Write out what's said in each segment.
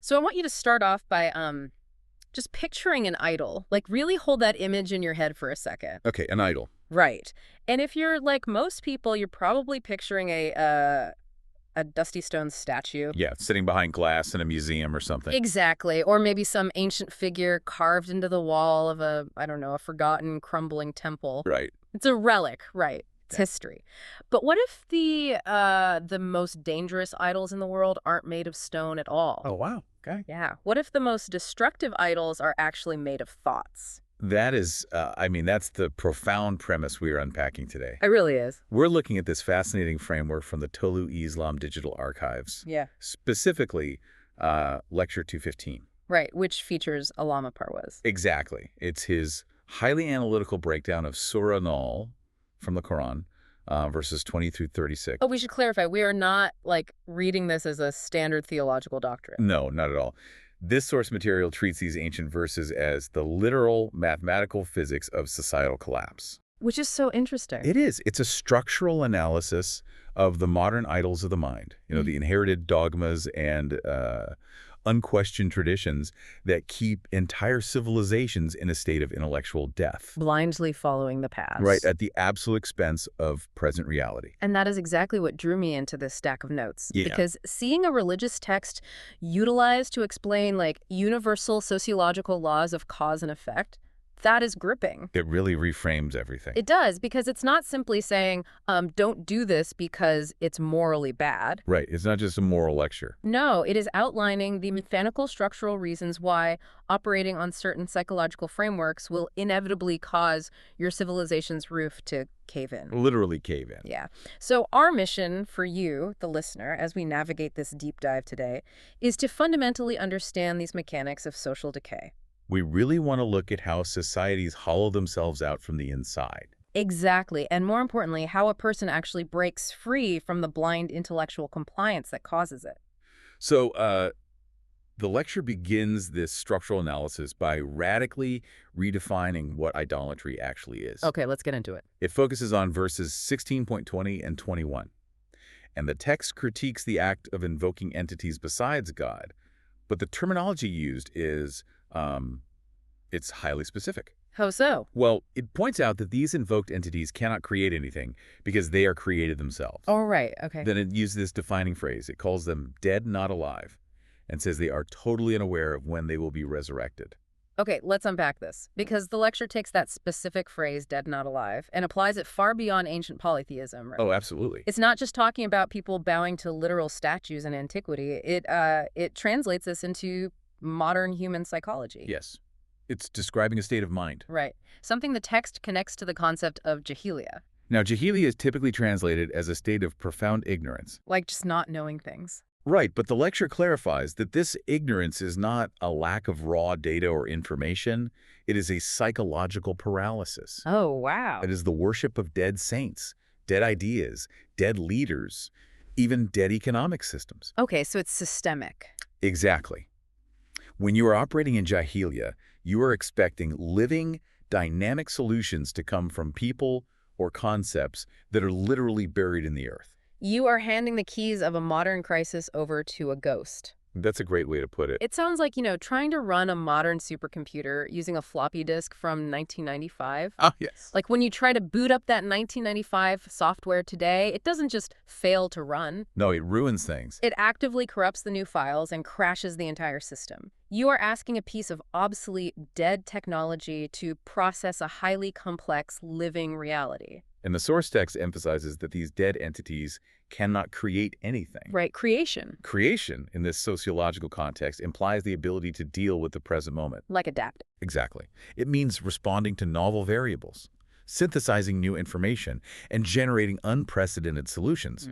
So I want you to start off by just picturing an idol. Like, really hold that image in your head for a second. Okay, an idol. Right. And if you're like most people, you're probably picturing a dusty stone statue. Yeah, sitting behind glass in a museum or something. Exactly. Or maybe some ancient figure carved into the wall of I don't know, a forgotten, crumbling temple. Right. It's a relic, right? It's Yeah. history. But what if the most dangerous idols in the world aren't made of stone at all? Oh, wow. Okay. Yeah. What if the most destructive idols are actually made of thoughts? That is, that's the profound premise we are unpacking today. It really is. We're looking at this fascinating framework from the Tolu Islam Digital Archives, Yeah. specifically Lecture 215. Right, which features Allama Parwez. Exactly. It's his highly analytical breakdown of Surah An-Nahl from the Quran, verses 20 through 36. Oh, we should clarify. We are not, like, reading this as a standard theological doctrine. No, not at all. This source material treats these ancient verses as the literal mathematical physics of societal collapse. Which is so interesting. It is. It's a structural analysis of the modern idols of the mind, the inherited dogmas and unquestioned traditions that keep entire civilizations in a state of intellectual death. Blindly following the past. Right, at the absolute expense of present reality. And that is exactly what drew me into this stack of notes. Yeah. Because seeing a religious text utilized to explain, like, universal sociological laws of cause and effect, that is gripping. It really reframes everything. It does, because it's not simply saying, don't do this because it's morally bad. Right, it's not just a moral lecture. No, it is outlining the mechanical structural reasons why operating on certain psychological frameworks will inevitably cause your civilization's roof to cave in. Literally cave in. Yeah. So our mission for you, the listener, as we navigate this deep dive today, is to fundamentally understand these mechanics of social decay. We really want to look at how societies hollow themselves out from the inside. Exactly. And more importantly, how a person actually breaks free from the blind intellectual compliance that causes it. So the lecture begins this structural analysis by radically redefining what idolatry actually is. Okay, let's get into it. It focuses on verses 16.20 and 21. And the text critiques the act of invoking entities besides God, but the terminology used is it's highly specific. How so? Well, it points out that these invoked entities cannot create anything because they are created themselves. Oh, right. Okay. Then it uses this defining phrase. It calls them dead, not alive, and says they are totally unaware of when they will be resurrected. Okay, let's unpack this. Because the lecture takes that specific phrase, dead, not alive, and applies it far beyond ancient polytheism. Right? Oh, absolutely. It's not just talking about people bowing to literal statues in antiquity. It translates this into modern human psychology. Yes. It's describing a state of mind. Right. Something the text connects to the concept of jahiliya. Now, jahiliya is typically translated as a state of profound ignorance. Like just not knowing things. Right, but the lecture clarifies that this ignorance is not a lack of raw data or information. It is a psychological paralysis. Oh, wow. It is the worship of dead saints, dead ideas, dead leaders, even dead economic systems. Okay, so it's systemic. Exactly. When you are operating in jahiliya, you are expecting living, dynamic solutions to come from people or concepts that are literally buried in the earth. You are handing the keys of a modern crisis over to a ghost. That's a great way to put it. It sounds like, trying to run a modern supercomputer using a floppy disk from 1995. Ah, yes. Like when you try to boot up that 1995 software today, it doesn't just fail to run. No, it ruins things. It actively corrupts the new files and crashes the entire system. You are asking a piece of obsolete, dead technology to process a highly complex, living reality. And the source text emphasizes that these dead entities cannot create anything. Right, creation. Creation, in this sociological context, implies the ability to deal with the present moment. Like adapt. Exactly. It means responding to novel variables, synthesizing new information, and generating unprecedented solutions.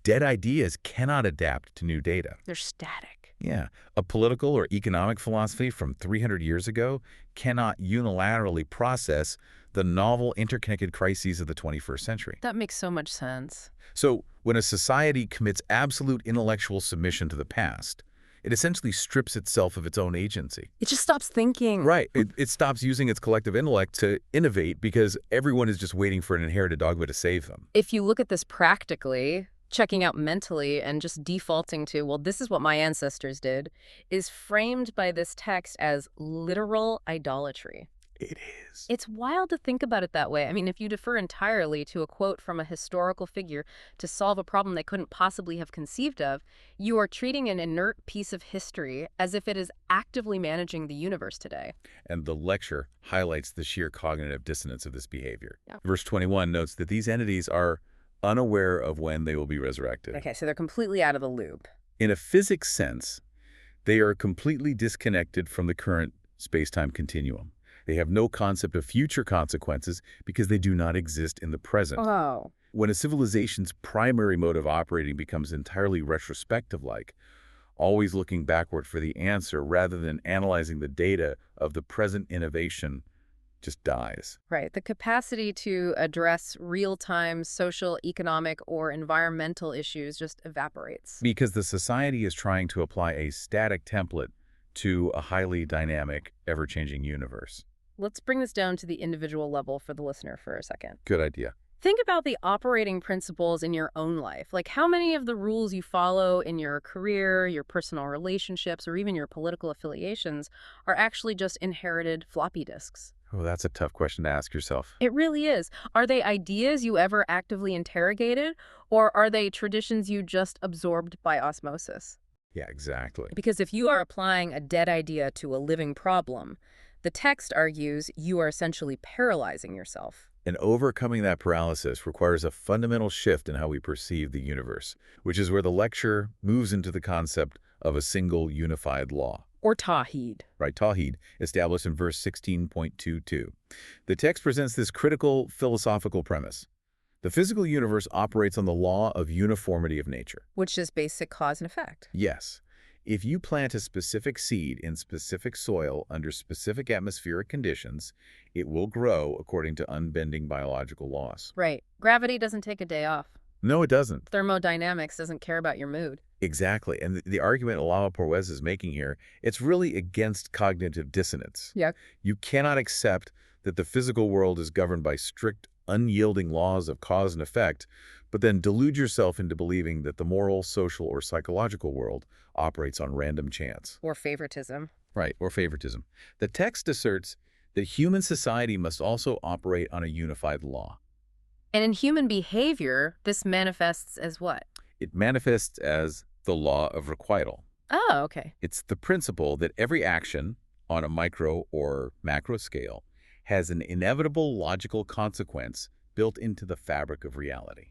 Dead ideas cannot adapt to new data. They're static. Yeah. A political or economic philosophy from 300 years ago cannot unilaterally process the novel interconnected crises of the 21st century. That makes so much sense. So when a society commits absolute intellectual submission to the past, it essentially strips itself of its own agency. It just stops thinking. Right. It stops using its collective intellect to innovate because everyone is just waiting for an inherited dogma to save them. If you look at this practically, checking out mentally and just defaulting to, well, this is what my ancestors did, is framed by this text as literal idolatry. It is. It's wild to think about it that way. I mean, if you defer entirely to a quote from a historical figure to solve a problem they couldn't possibly have conceived of, you are treating an inert piece of history as if it is actively managing the universe today. And the lecture highlights the sheer cognitive dissonance of this behavior. Yeah. Verse 21 notes that these entities are unaware of when they will be resurrected. Okay, so they're completely out of the loop. In a physics sense, they are completely disconnected from the current space-time continuum. They have no concept of future consequences because they do not exist in the present. Oh. When a civilization's primary mode of operating becomes entirely retrospective-like, always looking backward for the answer rather than analyzing the data of the present innovation, just dies. Right. The capacity to address real-time social, economic, or environmental issues just evaporates. Because the society is trying to apply a static template to a highly dynamic, ever-changing universe. Let's bring this down to the individual level for the listener for a second. Good idea. Think about the operating principles in your own life. Like how many of the rules you follow in your career, your personal relationships, or even your political affiliations are actually just inherited floppy disks? Oh, that's a tough question to ask yourself. It really is. Are they ideas you ever actively interrogated, or are they traditions you just absorbed by osmosis? Yeah, exactly. Because if you are applying a dead idea to a living problem, the text argues you are essentially paralyzing yourself. And overcoming that paralysis requires a fundamental shift in how we perceive the universe, which is where the lecture moves into the concept of a single unified law. Or Tawhid. Right, Tawhid, established in verse 16.22. The text presents this critical philosophical premise. The physical universe operates on the law of uniformity of nature. Which is basic cause and effect. Yes. If you plant a specific seed in specific soil under specific atmospheric conditions, it will grow according to unbending biological laws. Right. Gravity doesn't take a day off. No, it doesn't. Thermodynamics doesn't care about your mood. Exactly. And the argument Allama Parwez is making here, it's really against cognitive dissonance. Yeah. You cannot accept that the physical world is governed by strict, unyielding laws of cause and effect, but then delude yourself into believing that the moral, social, or psychological world operates on random chance. Or favoritism. Right, or favoritism. The text asserts that human society must also operate on a unified law. And in human behavior, this manifests as what? It manifests as the law of requital. Oh, okay. It's the principle that every action on a micro or macro scale has an inevitable logical consequence built into the fabric of reality.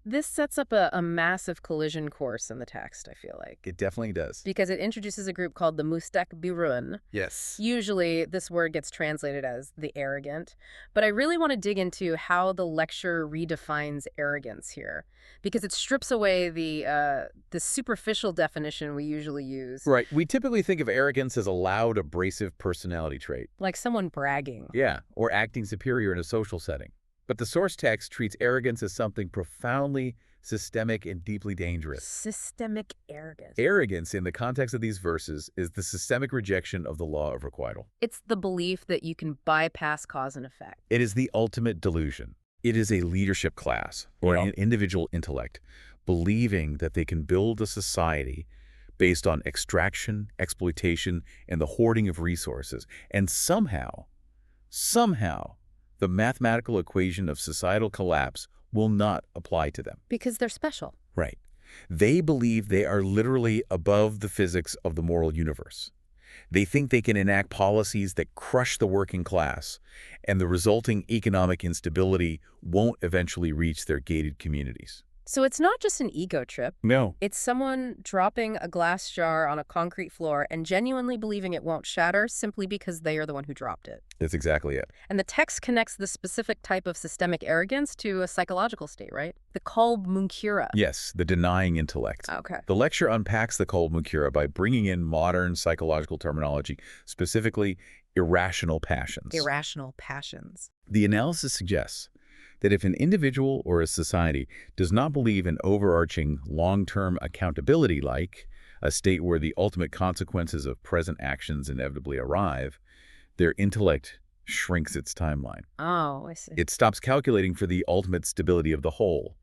This sets up a massive collision course in the text, I feel like. It definitely does. Because it introduces a group called the Mustakbirun. Yes. Usually, this word gets translated as the arrogant. But I really want to dig into how the lecture redefines arrogance here. Because it strips away the superficial definition we usually use. Right. We typically think of arrogance as a loud, abrasive personality trait. Like someone bragging. Yeah, or acting superior in a social setting. But the source text treats arrogance as something profoundly systemic and deeply dangerous. Systemic arrogance. Arrogance, in the context of these verses, is the systemic rejection of the law of requital. It's the belief that you can bypass cause and effect. It is the ultimate delusion. It is a leadership class, or an individual intellect, believing that they can build a society based on extraction, exploitation, and the hoarding of resources. And somehow, the mathematical equation of societal collapse will not apply to them. Because they're special. Right. They believe they are literally above the physics of the moral universe. They think they can enact policies that crush the working class, and the resulting economic instability won't eventually reach their gated communities. So it's not just an ego trip. No. It's someone dropping a glass jar on a concrete floor and genuinely believing it won't shatter simply because they are the one who dropped it. That's exactly it. And the text connects the specific type of systemic arrogance to a psychological state, right? The Kolb Munkura. Yes, the denying intellect. Okay. The lecture unpacks the Kolb Munkura by bringing in modern psychological terminology, specifically irrational passions. Irrational passions. The analysis suggests that if an individual or a society does not believe in overarching long-term accountability, like a state where the ultimate consequences of present actions inevitably arrive, their intellect shrinks its timeline. Oh, I see. It stops calculating for the ultimate stability of the whole.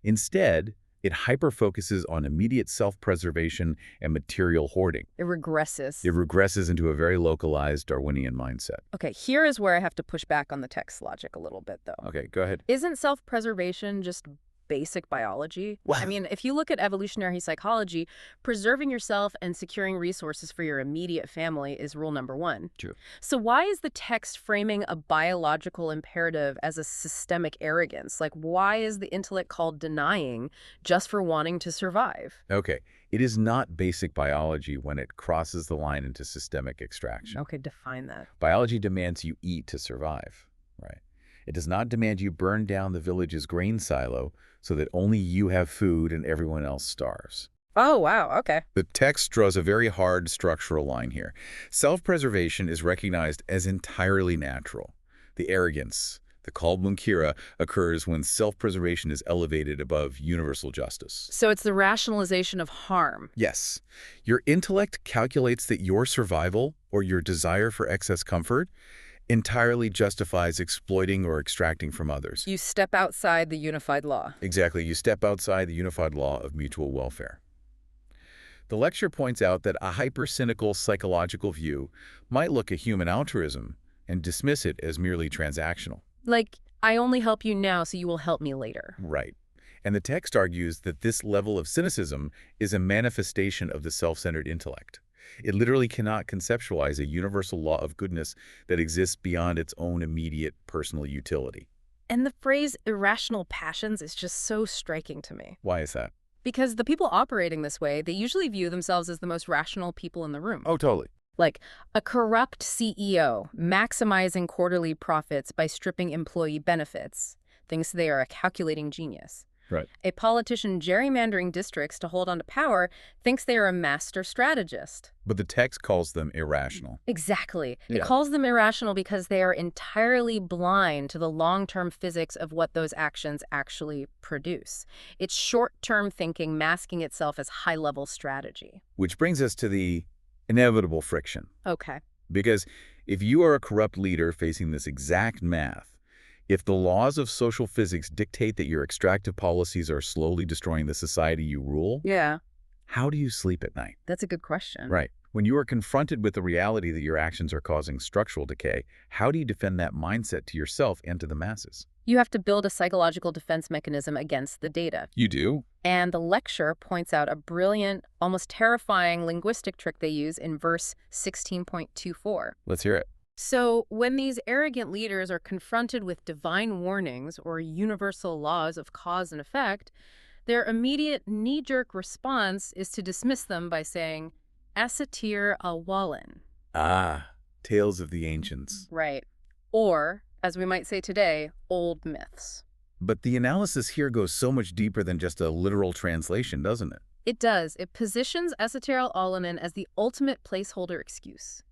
Instead, It hyper-focuses on immediate self-preservation and material hoarding. It regresses. It regresses into a very localized Darwinian mindset. Okay, here is where I have to push back on the text logic a little bit, though. Okay, go ahead. Isn't self-preservation just basic biology? I mean, if you look at evolutionary psychology, preserving yourself and securing resources for your immediate family is rule number one. True. So why is the text framing a biological imperative as a systemic arrogance? Like, why is the intellect called denying just for wanting to survive? Okay, it is not basic biology when it crosses the line into systemic extraction. Okay, define that. Biology demands you eat to survive, right? It does not demand you burn down the village's grain silo so that only you have food and everyone else starves. Oh, wow, okay. The text draws a very hard structural line here. Self-preservation is recognized as entirely natural. The arrogance, the Qalb Munkira, occurs when self-preservation is elevated above universal justice. So it's the rationalization of harm. Yes. Your intellect calculates that your survival or your desire for excess comfort entirely justifies exploiting or extracting from others. You step outside the unified law. Exactly. You step outside the unified law of mutual welfare. The lecture points out that a hyper-cynical psychological view might look at human altruism and dismiss it as merely transactional. Like, I only help you now, so you will help me later. Right. And the text argues that this level of cynicism is a manifestation of the self-centered intellect. It literally cannot conceptualize a universal law of goodness that exists beyond its own immediate personal utility. And the phrase irrational passions is just so striking to me. Why is that? Because the people operating this way, they usually view themselves as the most rational people in the room. Oh, totally. Like a corrupt CEO maximizing quarterly profits by stripping employee benefits thinks they are a calculating genius. Right. A politician gerrymandering districts to hold on to power thinks they are a master strategist. But the text calls them irrational. Exactly. It Yeah. calls them irrational because they are entirely blind to the long-term physics of what those actions actually produce. It's short-term thinking masking itself as high-level strategy. Which brings us to the inevitable friction. Okay. Because if you are a corrupt leader facing this exact math, if the laws of social physics dictate that your extractive policies are slowly destroying the society you rule, Yeah, how do you sleep at night? that's a good question. Right. When you are confronted with the reality that your actions are causing structural decay, how do you defend that mindset to yourself and to the masses? You have to build a psychological defense mechanism against the data. You do? And the lecture points out a brilliant, almost terrifying linguistic trick they use in verse 16.24. Let's hear it. So when these arrogant leaders are confronted with divine warnings or universal laws of cause and effect, their immediate knee-jerk response is to dismiss them by saying, Asatir al-Walin. Ah, tales of the ancients. Right. Or, as we might say today, old myths. But the analysis here goes so much deeper than just a literal translation, doesn't it? It does. It positions Asatir al-Awlin as the ultimate placeholder excuse.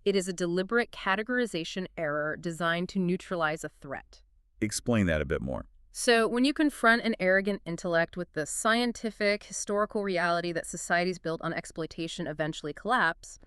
It is a deliberate categorization error designed to neutralize a threat. Explain that a bit more. So when you confront an arrogant intellect with the scientific, historical reality that societies built on exploitation eventually collapse,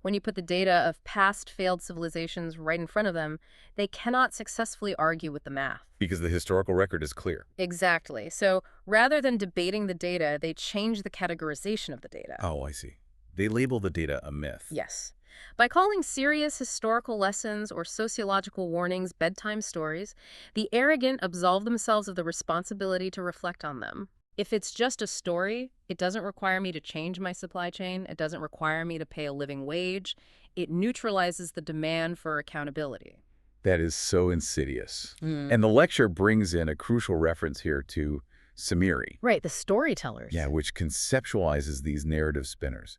when you put the data of past failed civilizations right in front of them, they cannot successfully argue with the math. Because the historical record is clear. Exactly. So rather than debating the data, they change the categorization of the data. Oh, I see. They label the data a myth. Yes. By calling serious historical lessons or sociological warnings bedtime stories, the arrogant absolve themselves of the responsibility to reflect on them. If it's just a story, it doesn't require me to change my supply chain. It doesn't require me to pay a living wage. It neutralizes the demand for accountability. That is so insidious. And the lecture brings in a crucial reference here to Samiri. Right, the storytellers. Yeah, which conceptualizes these narrative spinners.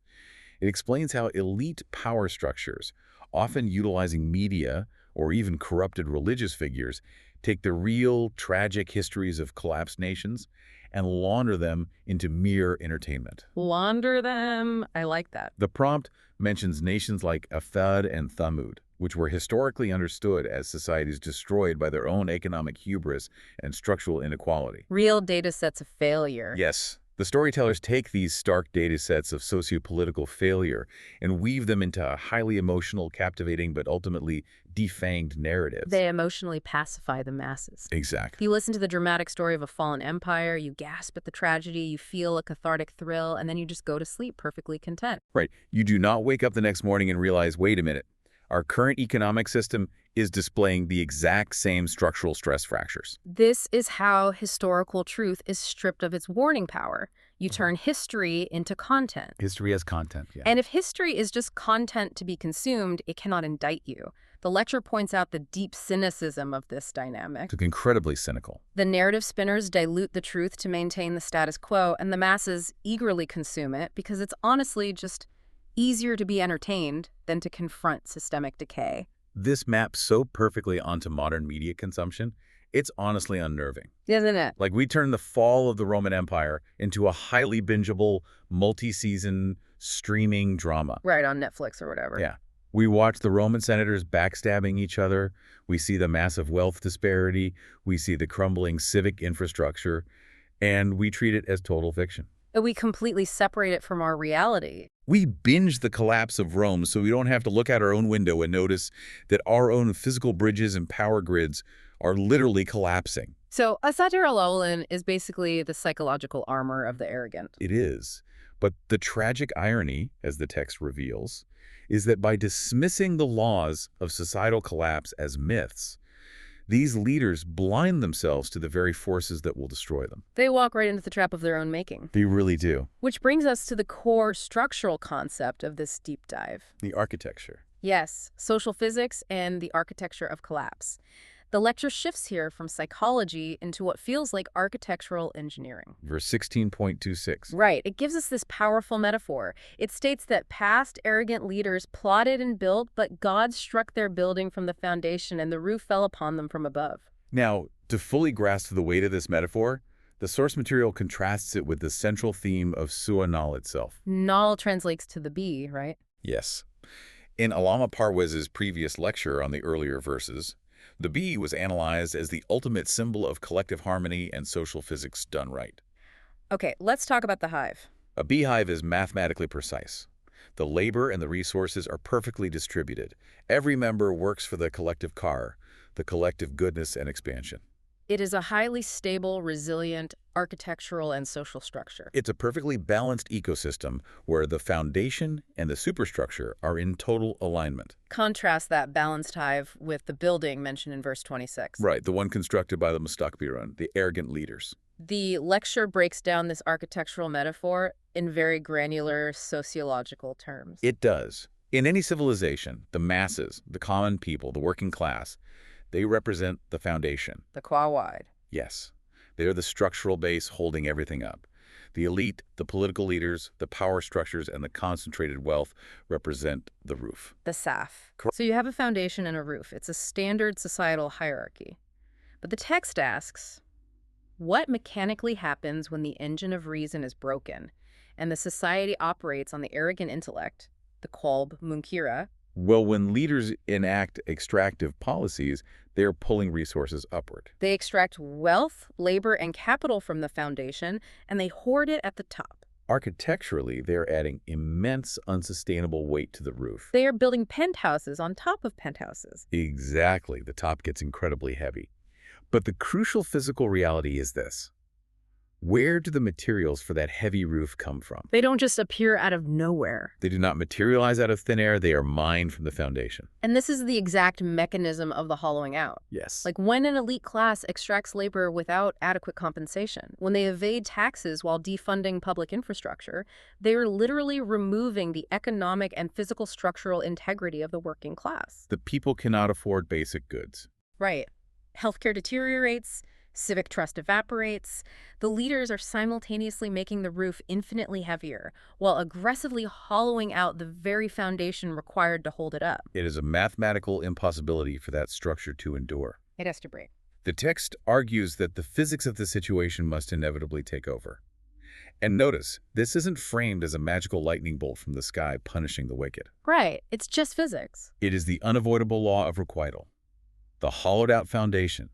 It explains how elite power structures, often utilizing media or even corrupted religious figures, take the real tragic histories of collapsed nations and launder them into mere entertainment. Launder them. I like that. The prompt mentions nations like Afad and Thamud, which were historically understood as societies destroyed by their own economic hubris and structural inequality. Real data sets of failure. Yes, The storytellers take these stark data sets of socio-political failure and weave them into a highly emotional, captivating, but ultimately defanged narratives. They emotionally pacify the masses. Exactly. You listen to the dramatic story of a fallen empire, you gasp at the tragedy, you feel a cathartic thrill, and then you just go to sleep perfectly content. Right. You do not wake up the next morning and realize, wait a minute, our current economic system is displaying the exact same structural stress fractures. This is how historical truth is stripped of its warning power. You turn history into content. History as content, yeah. And if history is just content to be consumed, it cannot indict you. The lecture points out the deep cynicism of this dynamic. It's incredibly cynical. The narrative spinners dilute the truth to maintain the status quo, and the masses eagerly consume it because it's honestly just easier to be entertained than to confront systemic decay. This maps so perfectly onto modern media consumption, it's honestly unnerving. Isn't it? Like, we turned the fall of the Roman Empire into a highly bingeable, multi-season streaming drama. Right, on Netflix or whatever. Yeah. We watch the Roman senators backstabbing each other. We see the massive wealth disparity. We see the crumbling civic infrastructure. And we treat it as total fiction. We completely separate it from our reality. We binge the collapse of Rome so we don't have to look out our own window and notice that our own physical bridges and power grids are literally collapsing. So Asatir al-Awwalin is basically the psychological armor of the arrogant. It is. But the tragic irony, as the text reveals, is that by dismissing the laws of societal collapse as myths, these leaders blind themselves to the very forces that will destroy them. They walk right into the trap of their own making. They really do. Which brings us to the core structural concept of this deep dive. The architecture. Yes, social physics and the architecture of collapse. The lecture shifts here from psychology into what feels like architectural engineering. Verse 16.26. Right. It gives us this powerful metaphor. It states that past arrogant leaders plotted and built, but God struck their building from the foundation and the roof fell upon them from above. Now, to fully grasp the weight of this metaphor, the source material contrasts it with the central theme of Surah An-Nahl itself. Nahl translates to the bee, right? Yes. In Allama Parwez's previous lecture on the earlier verses, the bee was analyzed as the ultimate symbol of collective harmony and social physics done right. Okay, let's talk about the hive. A beehive is mathematically precise. The labor and the resources are perfectly distributed. Every member works for the collective car, the collective goodness and expansion. It is a highly stable, resilient architectural and social structure. It's a perfectly balanced ecosystem where the foundation and the superstructure are in total alignment. Contrast that balanced hive with the building mentioned in verse 26. Right, the one constructed by the Mustakbirun, the arrogant leaders. The lecture breaks down this architectural metaphor in very granular sociological terms. It does. In any civilization, the masses, the common people, the working class, they represent the foundation. The qua-wide. Yes. They're the structural base holding everything up. The elite, the political leaders, the power structures, and the concentrated wealth represent the roof. The SAF. Correct. So you have a foundation and a roof. It's a standard societal hierarchy. But the text asks, what mechanically happens when the engine of reason is broken and the society operates on the arrogant intellect, the qalb munkira? Well, when leaders enact extractive policies, they're pulling resources upward. They extract wealth, labor, and capital from the foundation, and they hoard it at the top. Architecturally, they're adding immense unsustainable weight to the roof. They are building penthouses on top of penthouses. Exactly. The top gets incredibly heavy. But the crucial physical reality is this. Where do the materials for that heavy roof come from? They don't just appear out of nowhere. They do not materialize out of thin air. They are mined from the foundation. And this is the exact mechanism of the hollowing out. Yes. Like when an elite class extracts labor without adequate compensation, when they evade taxes while defunding public infrastructure, they are literally removing the economic and physical structural integrity of the working class. The people cannot afford basic goods. Right. Healthcare deteriorates. Civic trust evaporates. The leaders are simultaneously making the roof infinitely heavier, while aggressively hollowing out the very foundation required to hold it up. It is a mathematical impossibility for that structure to endure. It has to break. The text argues that the physics of the situation must inevitably take over. And notice, this isn't framed as a magical lightning bolt from the sky punishing the wicked. Right. It's just physics. It is the unavoidable law of requital. The hollowed-out foundation,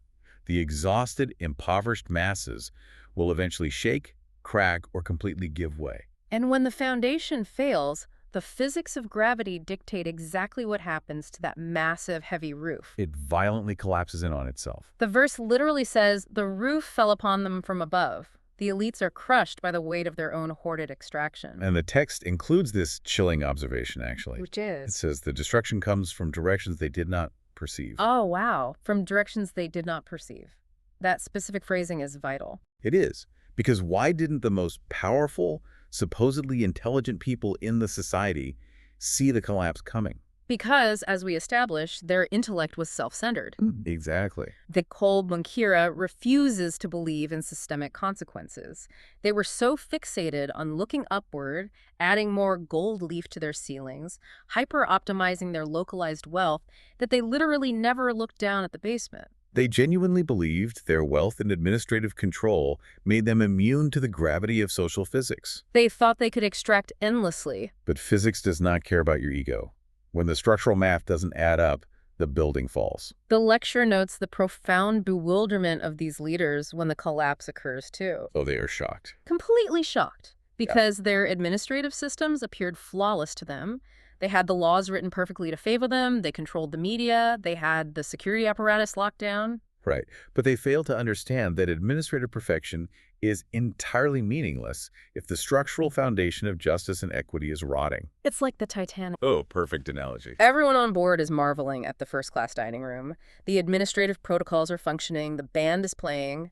the exhausted, impoverished masses will eventually shake, crack or completely give way. And when the foundation fails, the physics of gravity dictate exactly what happens to that massive, heavy roof. It violently collapses in on itself. The verse literally says, "The roof fell upon them from above." The elites are crushed by the weight of their own hoarded extraction. And the text includes this chilling observation, actually. Which It is? says the destruction comes from directions they did not perceive. Oh, wow. From directions they did not perceive. That specific phrasing is vital. It is. Because why didn't the most powerful, supposedly intelligent people in the society see the collapse coming? Because, as we established, their intellect was self-centered. Exactly. The cold Munkira refuses to believe in systemic consequences. They were so fixated on looking upward, adding more gold leaf to their ceilings, hyper-optimizing their localized wealth, that they literally never looked down at the basement. They genuinely believed their wealth and administrative control made them immune to the gravity of social physics. They thought they could extract endlessly. But physics does not care about your ego. When the structural math doesn't add up, the building falls. The lecture notes the profound bewilderment of these leaders when the collapse occurs, too. Oh, they are shocked. Completely shocked, because their administrative systems appeared flawless to them. They had the laws written perfectly to favor them, they controlled the media, they had the security apparatus locked down. Right. But they fail to understand that administrative perfection is entirely meaningless if the structural foundation of justice and equity is rotting. It's like the Titanic. Oh, perfect analogy. Everyone on board is marveling at the first-class dining room. The administrative protocols are functioning, the band is playing,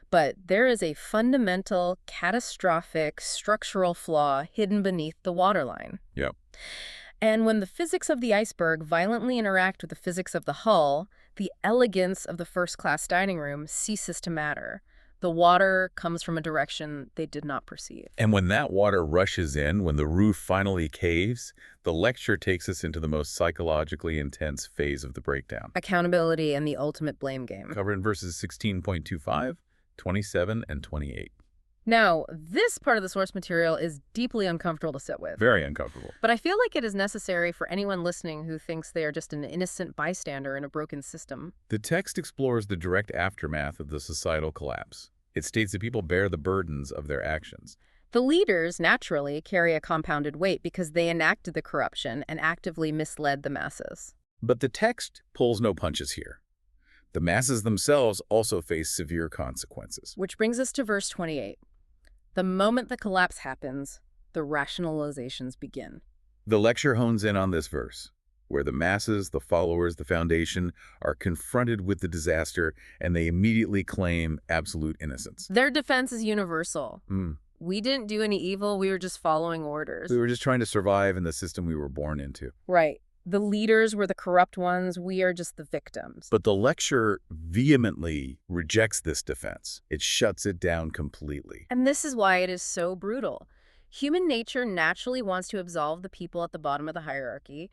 but there is a fundamental, catastrophic, structural flaw hidden beneath the waterline. Yep. And when the physics of the iceberg violently interact with the physics of the hull, the elegance of the first-class dining room ceases to matter. The water comes from a direction they did not perceive. And when that water rushes in, when the roof finally caves, the lecture takes us into the most psychologically intense phase of the breakdown. Accountability and the ultimate blame game. Covered in verses 16.25, 27, and 28. Now, this part of the source material is deeply uncomfortable to sit with. Very uncomfortable. But I feel like it is necessary for anyone listening who thinks they are just an innocent bystander in a broken system. The text explores the direct aftermath of the societal collapse. It states that people bear the burdens of their actions. The leaders, naturally, carry a compounded weight because they enacted the corruption and actively misled the masses. But the text pulls no punches here. The masses themselves also face severe consequences. Which brings us to verse 28. The moment the collapse happens, the rationalizations begin. The lecture hones in on this verse, where the masses, the followers, the foundation, are confronted with the disaster, and they immediately claim absolute innocence. Their defense is universal. We didn't do any evil, we were just following orders. We were just trying to survive in the system we were born into. Right. The leaders were the corrupt ones, we are just the victims. But the lecture vehemently rejects this defense. It shuts it down completely. And this is why it is so brutal. Human nature naturally wants to absolve the people at the bottom of the hierarchy.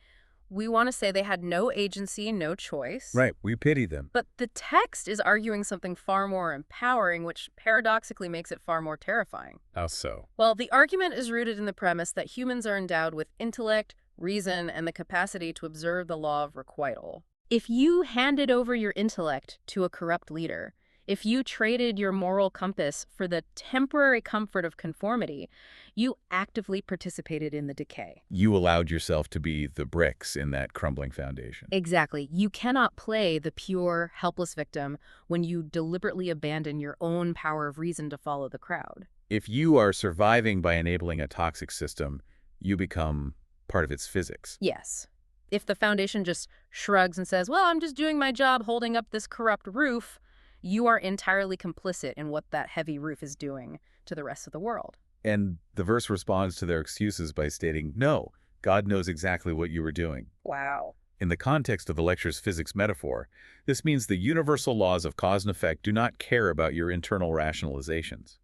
We want to say they had no agency, no choice. Right, we pity them. But the text is arguing something far more empowering, which paradoxically makes it far more terrifying. How so? Well, the argument is rooted in the premise that humans are endowed with intellect, reason, and the capacity to observe the law of requital. If you handed over your intellect to a corrupt leader, if you traded your moral compass for the temporary comfort of conformity, you actively participated in the decay. You allowed yourself to be the bricks in that crumbling foundation. Exactly. You cannot play the pure, helpless victim when you deliberately abandon your own power of reason to follow the crowd. If you are surviving by enabling a toxic system, you become part of its physics. Yes. If the foundation just shrugs and says, well, I'm just doing my job holding up this corrupt roof, you are entirely complicit in what that heavy roof is doing to the rest of the world. And the verse responds to their excuses by stating, no, God knows exactly what you were doing. Wow. In the context of the lecture's physics metaphor, this means the universal laws of cause and effect do not care about your internal rationalizations.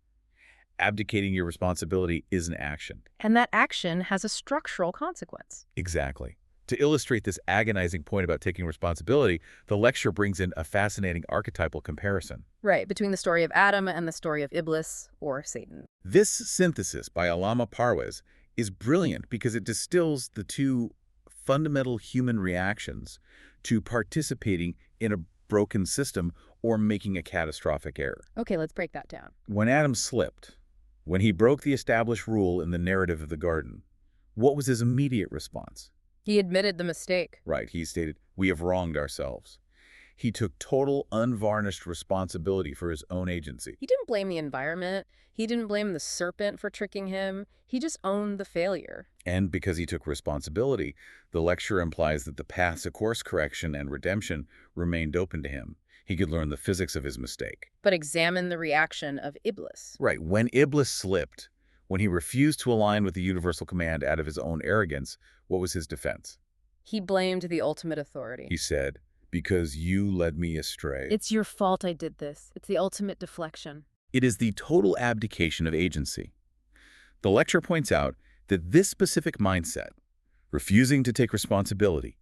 Abdicating your responsibility is an action. And that action has a structural consequence. Exactly. To illustrate this agonizing point about taking responsibility, the lecture brings in a fascinating archetypal comparison. Right, between the story of Adam and the story of Iblis, or Satan. This synthesis by Allama Parwez is brilliant because it distills the two fundamental human reactions to participating in a broken system or making a catastrophic error. Okay, let's break that down. When Adam slipped, When he broke the established rule in the narrative of the garden, what was his immediate response? He admitted the mistake. Right, he stated, "We have wronged ourselves." He took total, unvarnished responsibility for his own agency. He didn't blame the environment. He didn't blame the serpent for tricking him. He just owned the failure. And because he took responsibility, the lecture implies that the paths to course correction and redemption remained open to him. He could learn the physics of his mistake. But examine the reaction of Iblis. Right, when Iblis slipped, when he refused to align with the universal command out of his own arrogance, what was his defense? He blamed the ultimate authority. He said, "Because you led me astray." It's your fault I did this. It's the ultimate deflection. It is the total abdication of agency. The lecture points out that this specific mindset, refusing to take responsibility,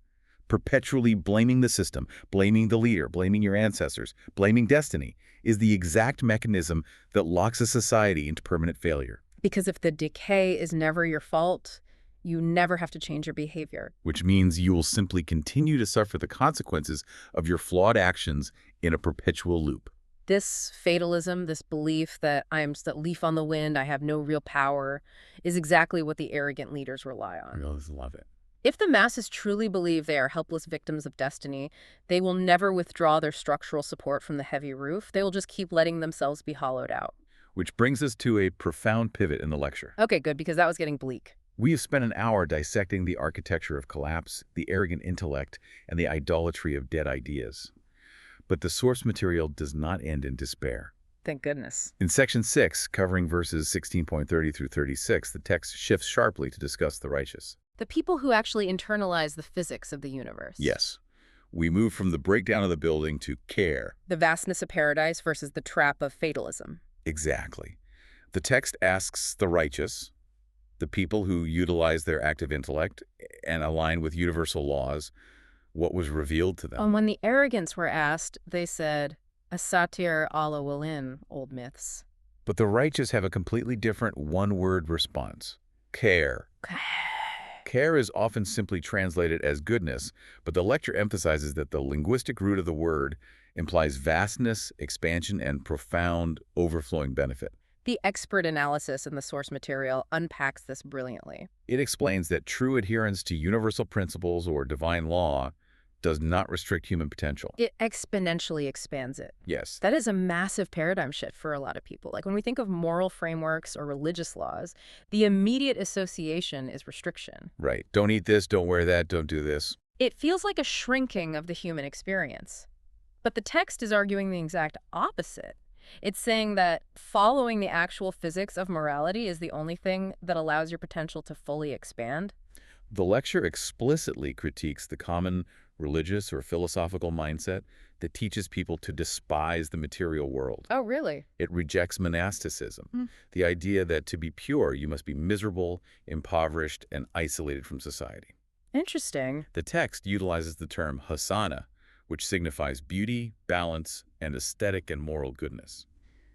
perpetually blaming the system, blaming the leader, blaming your ancestors, blaming destiny, is the exact mechanism that locks a society into permanent failure. Because if the decay is never your fault, you never have to change your behavior. Which means you will simply continue to suffer the consequences of your flawed actions in a perpetual loop. This fatalism, this belief that I'm just a leaf on the wind, I have no real power, is exactly what the arrogant leaders rely on. I always love it. If the masses truly believe they are helpless victims of destiny, they will never withdraw their structural support from the heavy roof. They will just keep letting themselves be hollowed out. Which brings us to a profound pivot in the lecture. Okay, good, because that was getting bleak. We have spent an hour dissecting the architecture of collapse, the arrogant intellect, and the idolatry of dead ideas. But the source material does not end in despair. Thank goodness. In Section 6, covering verses 16.30 through 36, the text shifts sharply to discuss the righteous. The people who actually internalize the physics of the universe. Yes. We move from the breakdown of the building to care. The vastness of paradise versus the trap of fatalism. Exactly. The text asks the righteous, the people who utilize their active intellect and align with universal laws, what was revealed to them. And when the arrogants were asked, they said, "A satir Allah will in, old myths." But the righteous have a completely different one-word response. Care. Care is often simply translated as goodness, but the lecture emphasizes that the linguistic root of the word implies vastness, expansion, and profound, overflowing benefit. The expert analysis in the source material unpacks this brilliantly. It explains that true adherence to universal principles or divine law does not restrict human potential. It exponentially expands it. Yes. That is a massive paradigm shift for a lot of people. Like when we think of moral frameworks or religious laws, the immediate association is restriction. Right. Don't eat this, don't wear that, don't do this. It feels like a shrinking of the human experience. But the text is arguing the exact opposite. It's saying that following the actual physics of morality is the only thing that allows your potential to fully expand. The lecture explicitly critiques the common religious or philosophical mindset that teaches people to despise the material world. Oh, really? It rejects monasticism, the idea that to be pure, you must be miserable, impoverished, and isolated from society. Interesting. The text utilizes the term hasana, which signifies beauty, balance, and aesthetic and moral goodness.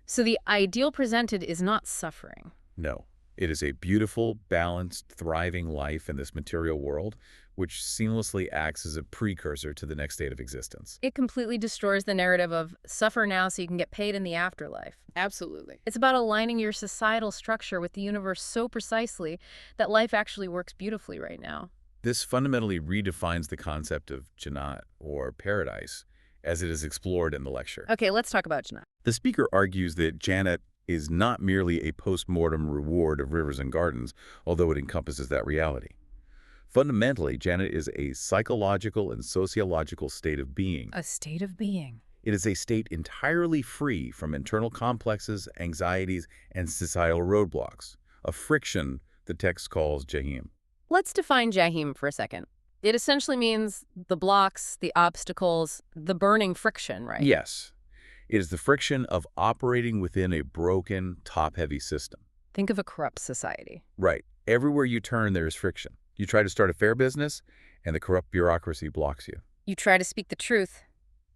So the ideal presented is not suffering. No, it is a beautiful, balanced, thriving life in this material world, which seamlessly acts as a precursor to the next state of existence. It completely destroys the narrative of suffer now so you can get paid in the afterlife. Absolutely. It's about aligning your societal structure with the universe so precisely that life actually works beautifully right now. This fundamentally redefines the concept of Jannat, or paradise, as it is explored in the lecture. Okay, let's talk about Jannat. The speaker argues that Jannat is not merely a post-mortem reward of rivers and gardens, although it encompasses that reality. Fundamentally, Jannat is a psychological and sociological state of being. A state of being. It is a state entirely free from internal complexes, anxieties, and societal roadblocks, a friction the text calls Jahim. Let's define Jahim for a second. It essentially means the blocks, the obstacles, the burning friction, right? Yes. It is the friction of operating within a broken, top-heavy system. Think of a corrupt society. Right. Everywhere you turn, there is friction. You try to start a fair business, and the corrupt bureaucracy blocks you. You try to speak the truth,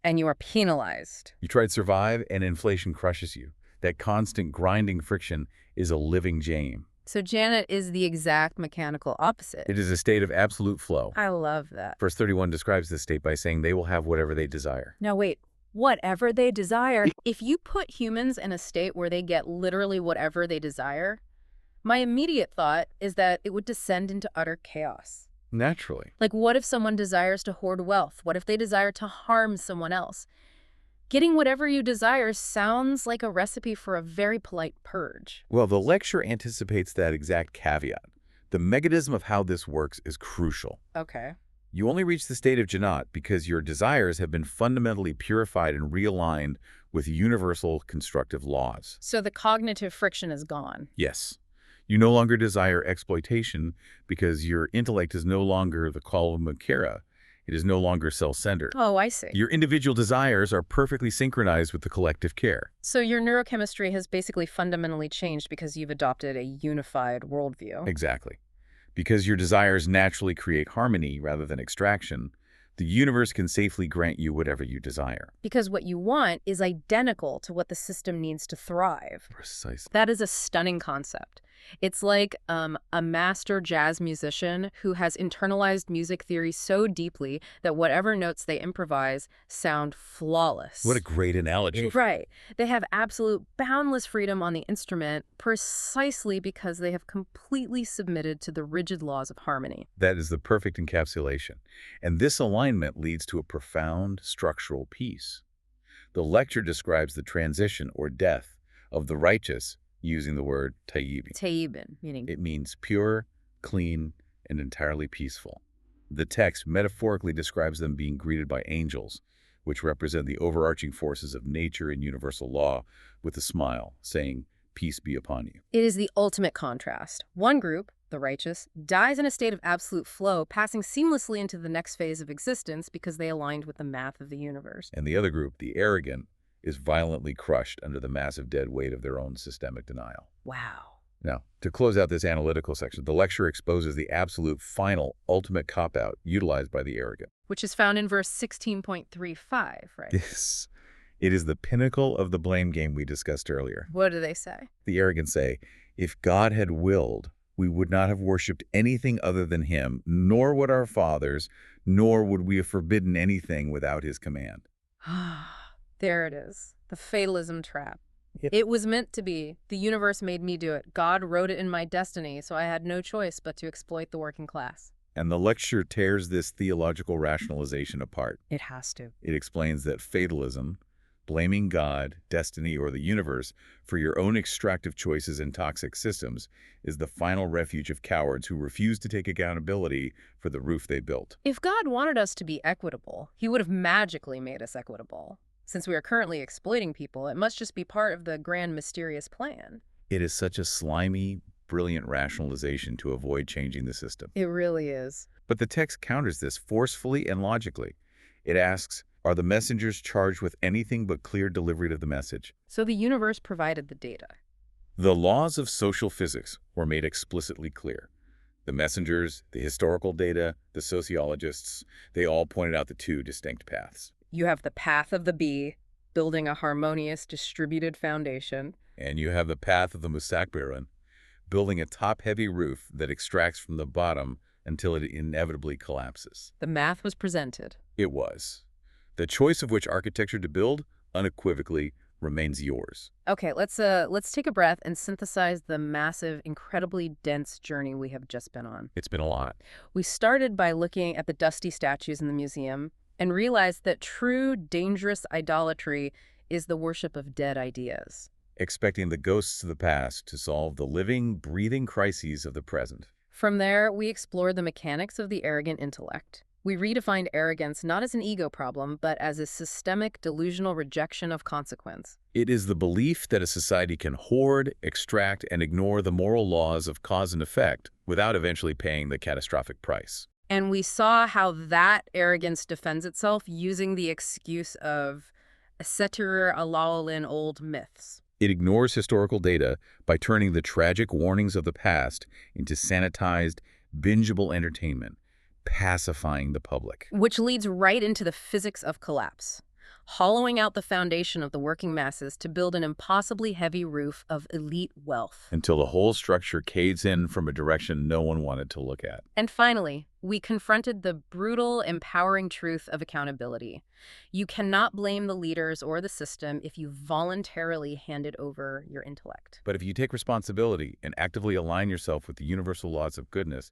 and you are penalized. You try to survive, and inflation crushes you. That constant grinding friction is a living jam. So Jannat is the exact mechanical opposite. It is a state of absolute flow. I love that. Verse 31 describes this state by saying they will have whatever they desire. Now wait, whatever they desire. If you put humans in a state where they get literally whatever they desire, my immediate thought is that it would descend into utter chaos. Naturally. Like, what if someone desires to hoard wealth? What if they desire to harm someone else? Getting whatever you desire sounds like a recipe for a very polite purge. Well, the lecture anticipates that exact caveat. The mechanism of how this works is crucial. Okay. You only reach the state of Jannat because your desires have been fundamentally purified and realigned with universal constructive laws. So the cognitive friction is gone. Yes. You no longer desire exploitation because your intellect is no longer the call of Makara. It is no longer self-centered. Oh, I see. Your individual desires are perfectly synchronized with the collective care. So your neurochemistry has basically fundamentally changed because you've adopted a unified worldview. Exactly. Because your desires naturally create harmony rather than extraction, the universe can safely grant you whatever you desire. Because what you want is identical to what the system needs to thrive. Precisely. That is a stunning concept. It's like a master jazz musician who has internalized music theory so deeply that whatever notes they improvise sound flawless. What a great analogy. Right. They have absolute boundless freedom on the instrument precisely because they have completely submitted to the rigid laws of harmony. That is the perfect encapsulation. And this alignment leads to a profound structural peace. The lecture describes the transition or death of the righteous using the word tayyib. Tayyibin, meaning It means pure, clean, and entirely peaceful. The text metaphorically describes them being greeted by angels, which represent the overarching forces of nature and universal law, with a smile, saying, "Peace be upon you." it is the ultimate contrast. One group, the righteous, dies in a state of absolute flow, passing seamlessly into the next phase of existence because they aligned with the math of the universe. And the other group, the arrogant, is violently crushed under the massive dead weight of their own systemic denial. Wow. Now, to close out this analytical section, the lecture exposes the absolute, final, ultimate cop-out utilized by the arrogant. Which is found in verse 16.35, right? Yes. It is the pinnacle of the blame game we discussed earlier. What do they say? The arrogant say, if God had willed, we would not have worshipped anything other than him, nor would our fathers, nor would we have forbidden anything without his command. There it is. The fatalism trap. Yep. It was meant to be. The universe made me do it. God wrote it in my destiny, so I had no choice but to exploit the working class. And the lecture tears this theological rationalization apart. It has to. It explains that fatalism, blaming God, destiny, or the universe for your own extractive choices in toxic systems, is the final refuge of cowards who refuse to take accountability for the roof they built. If God wanted us to be equitable, he would have magically made us equitable. Since we are currently exploiting people, it must just be part of the grand mysterious plan. It is such a slimy, brilliant rationalization to avoid changing the system. It really is. But the text counters this forcefully and logically. It asks, are the messengers charged with anything but clear delivery of the message? So the universe provided the data. The laws of social physics were made explicitly clear. The messengers, the historical data, the sociologists, they all pointed out the two distinct paths. You have the path of the bee, building a harmonious, distributed foundation. And you have the path of the Mustakbiran, building a top-heavy roof that extracts from the bottom until it inevitably collapses. The math was presented. It was. The choice of which architecture to build, unequivocally, remains yours. Okay, let's take a breath and synthesize the massive, incredibly dense journey we have just been on. It's been a lot. We started by looking at the dusty statues in the museum and realized that true, dangerous idolatry is the worship of dead ideas. Expecting the ghosts of the past to solve the living, breathing crises of the present. From there, we explored the mechanics of the arrogant intellect. We redefined arrogance not as an ego problem, but as a systemic, delusional rejection of consequence. It is the belief that a society can hoard, extract, and ignore the moral laws of cause and effect without eventually paying the catastrophic price. And we saw how that arrogance defends itself using the excuse of setir alalin old myths. It ignores historical data by turning the tragic warnings of the past into sanitized, bingeable entertainment, pacifying the public. Which leads right into the physics of collapse. hollowing out the foundation of the working masses to build an impossibly heavy roof of elite wealth. Until the whole structure caves in from a direction no one wanted to look at. And finally, we confronted the brutal, empowering truth of accountability. You cannot blame the leaders or the system if you voluntarily handed over your intellect. But if you take responsibility and actively align yourself with the universal laws of goodness,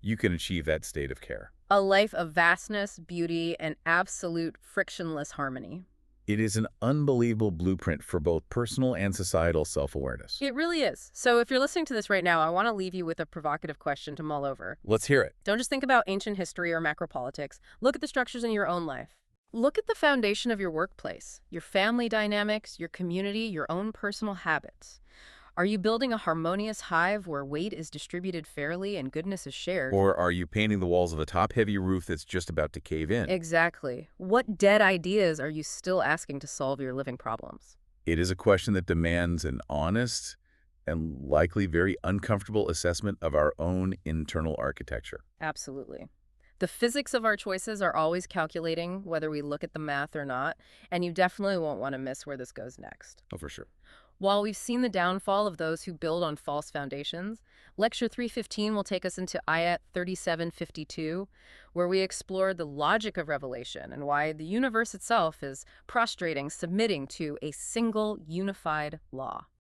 you can achieve that state of care. A life of vastness, beauty, and absolute frictionless harmony. It is an unbelievable blueprint for both personal and societal self-awareness. It really is. So if you're listening to this right now, I want to leave you with a provocative question to mull over. Let's hear it. Don't just think about ancient history or macropolitics. Look at the structures in your own life. Look at the foundation of your workplace, your family dynamics, your community, your own personal habits. Are you building a harmonious hive where weight is distributed fairly and goodness is shared? Or are you painting the walls of a top-heavy roof that's just about to cave in? Exactly. What dead ideas are you still asking to solve your living problems? It is a question that demands an honest and likely very uncomfortable assessment of our own internal architecture. Absolutely. The physics of our choices are always calculating whether we look at the math or not, and you definitely won't want to miss where this goes next. Oh, for sure. While we've seen the downfall of those who build on false foundations, Lecture 315 will take us into Ayat 3752, where we explore the logic of revelation and why the universe itself is prostrating, submitting to a single unified law.